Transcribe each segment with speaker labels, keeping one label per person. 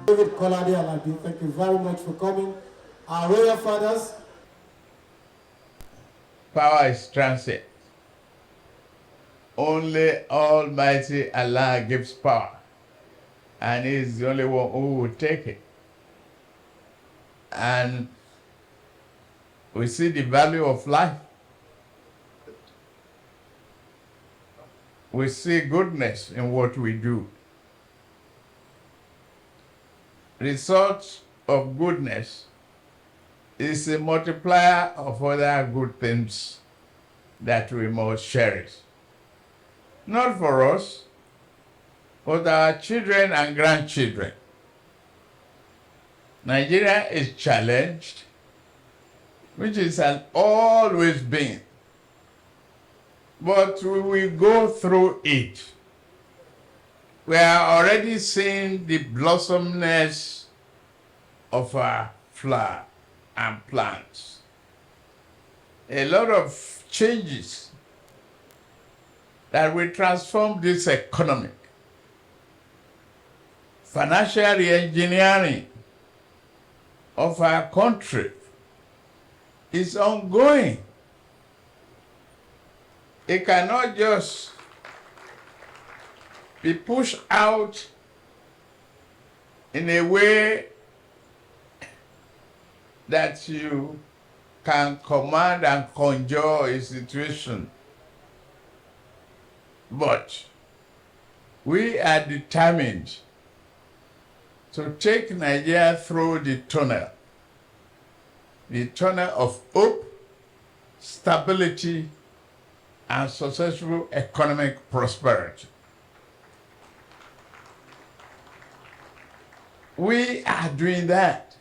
Speaker 1: David Kolade Alabi, thank you very much for coming. Our royal fathers.
Speaker 2: Power is transient. Only Almighty Allah gives power, and He is the only one who will take it. And we see the value of life. We see goodness in what we do. Result of goodness is a multiplier of other good things that we must cherish. Not for us, but our children and grandchildren. Nigeria is challenged, which it has always been. But we will go through it. We are already seeing the blossomness of our flower and plants. A lot of changes that will transform this economy. Financial reengineering of our country is ongoing. It cannot just be pushed out in a way that you can command and conjure a situation. But we are determined to take Nigeria through the tunnel of hope, stability, and successful economic prosperity. We are doing that.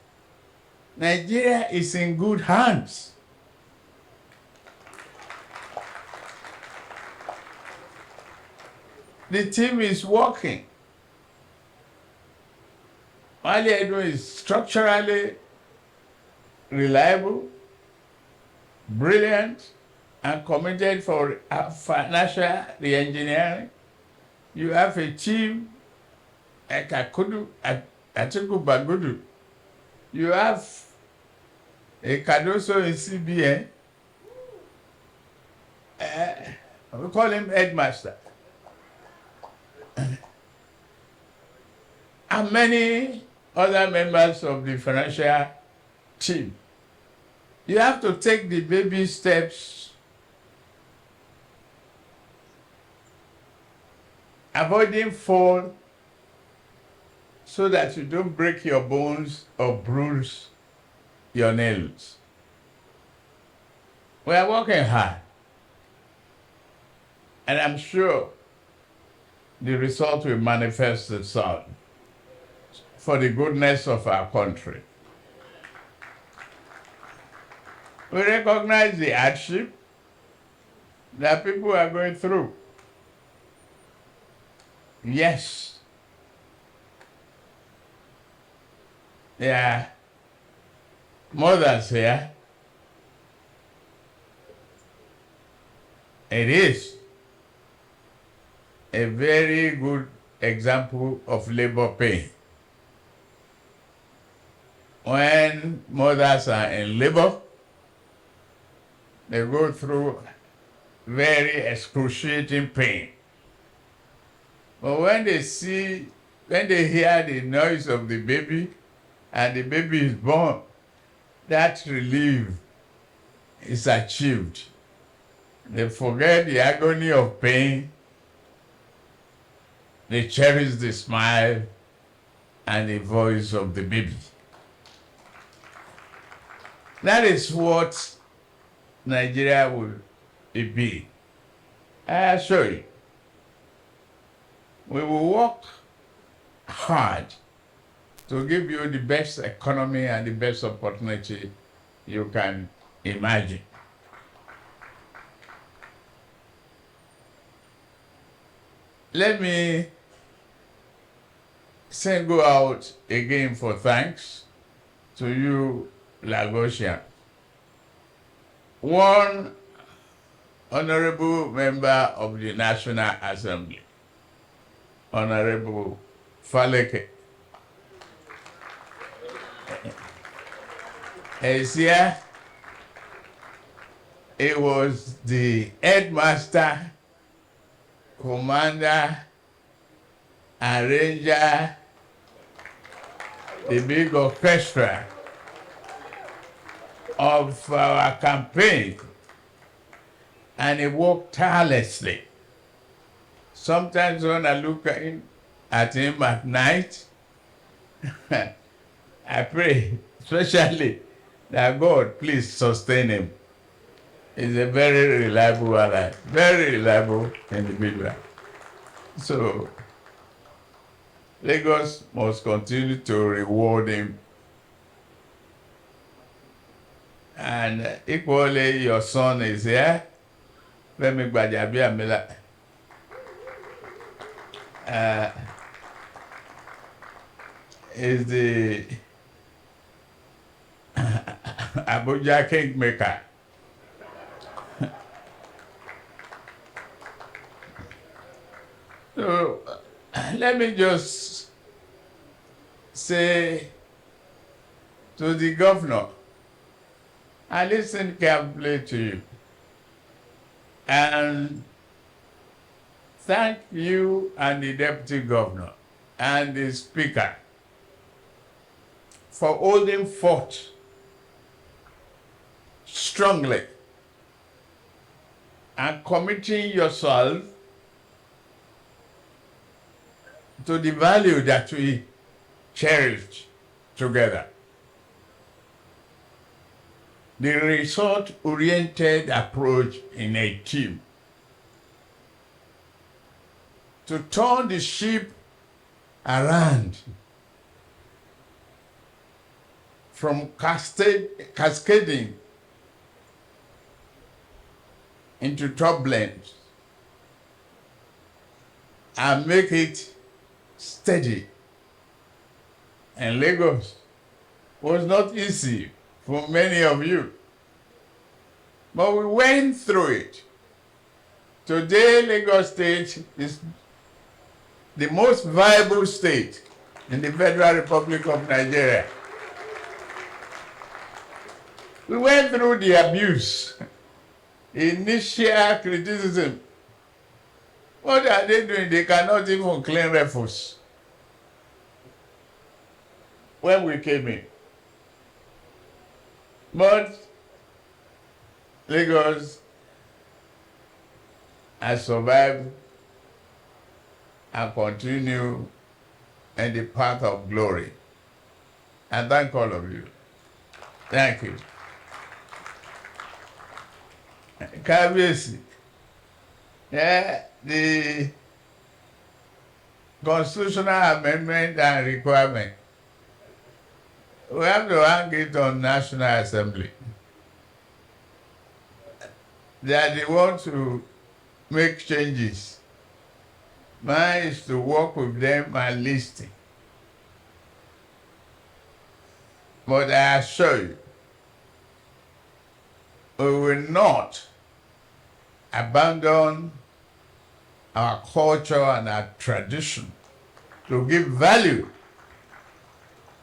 Speaker 2: Nigeria is in good hands. The team is working. All they do is structurally reliable, brilliant, and committed for financial reengineering. You have a team like Atiku Bagudu. You have a Cardoso in CBN. We call him Headmaster. And many other members of the financial team. You have to take the baby steps, avoiding fall so that you don't break your bones or bruise your nails. We are working hard, and I'm sure the result will manifest itself for the goodness of our country. We recognize the hardship that people are going through. Yes, there are mothers here. It is a very good example of labor pain. When mothers are in labor, they go through very excruciating pain. But when they hear the noise of the baby and the baby is born, that relief is achieved. They forget the agony of pain. They cherish the smile and the voice of the baby. That is what Nigeria will be. I assure you, we will work hard to give you the best economy and the best opportunity you can imagine. Let me single out again for thanks to you, Lagosian. One honorable member of the National Assembly, Honorable Faleke. is here. It was the headmaster, commander, arranger, the big orchestra of our campaign, and he worked tirelessly. Sometimes when I look at him at night, I pray, especially that God please sustain him. He's a very reliable ally, very reliable individual. So Lagos must continue to reward him. And equally, your son is here. Femi Gbajabiamila. Is the Abuja kingmaker. So let me just say to the governor, I listen carefully to you and thank you and the deputy governor and the speaker for holding forth strongly and committing yourself to the value that we cherish together. The result-oriented approach in a team to turn the ship around from cascading into turbulence and make it steady. And Lagos was not easy for many of you, but we went through it. Today, Lagos State is the most viable state in the Federal Republic of Nigeria. We went through the abuse, initial criticism. What are they doing? They cannot even clean refuse. When we came in. But Lagos has survived and continue in the path of glory. And thank all of you. Thank you. Kabiyesi, the constitutional amendment and requirement, we have to hang it on National Assembly. That they want to make changes. Mine is to work with them and listen. But I assure you, we will not abandon our culture and our tradition to give value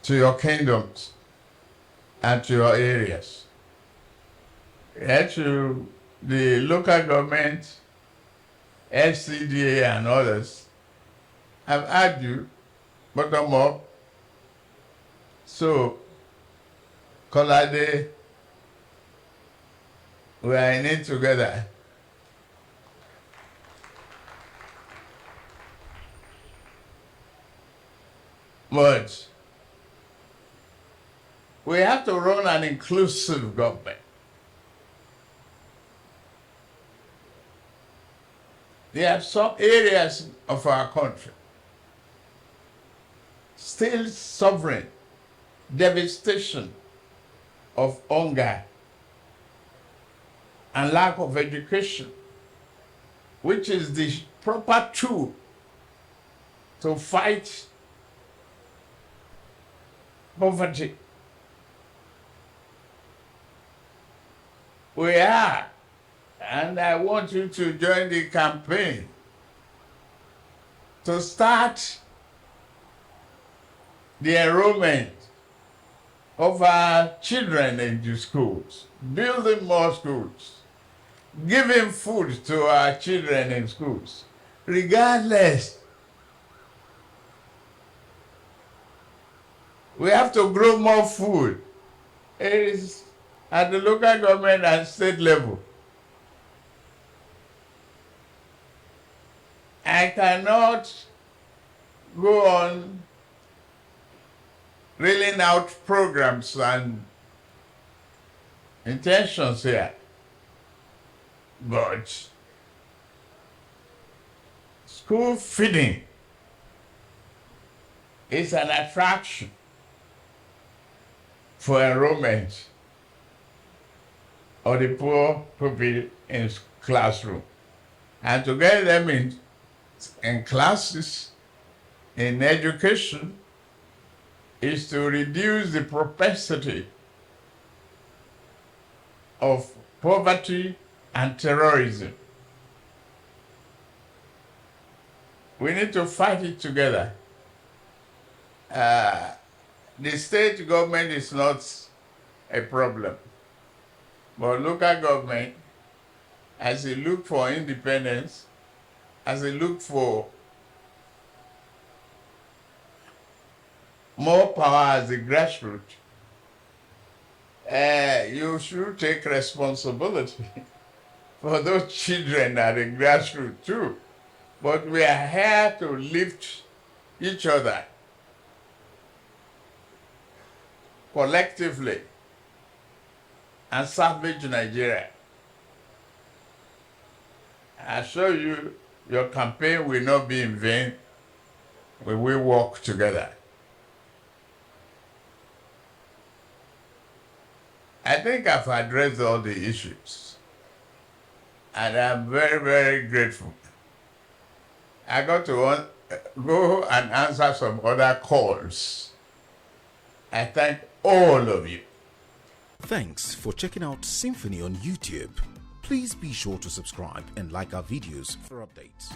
Speaker 2: to your kingdoms and to your areas. To the local government, SCDA and others have had you bottom up. So, Kolade, we are in it together. But we have to run an inclusive government. There are some areas of our country still suffering devastation of hunger and lack of education, which is the proper tool to fight poverty. We are, and I want you to join the campaign to start the enrollment of our children into schools, building more schools, giving food to our children in schools, regardless. We have to grow more food. It is at the local government and state level. I cannot go on reeling out programs and intentions here, but school feeding is an attraction for enrollment of the poor people in classroom, and to get them in classes, in education, is to reduce the propensity of poverty and terrorism. We need to fight it together. The state government is not a problem, but local government, as they look for independence, as they look for more power as a grassroots, you should take responsibility for those children at the grassroots too. But we are here to lift each other collectively and salvage Nigeria. I assure you, your campaign will not be in vain when we work together. I think I've addressed all the issues, and I'm very, very grateful. I got to go and answer some other calls. I thank all of you.
Speaker 3: Thanks for checking out SYMFONI on YouTube. Please be sure to subscribe and like our videos for updates.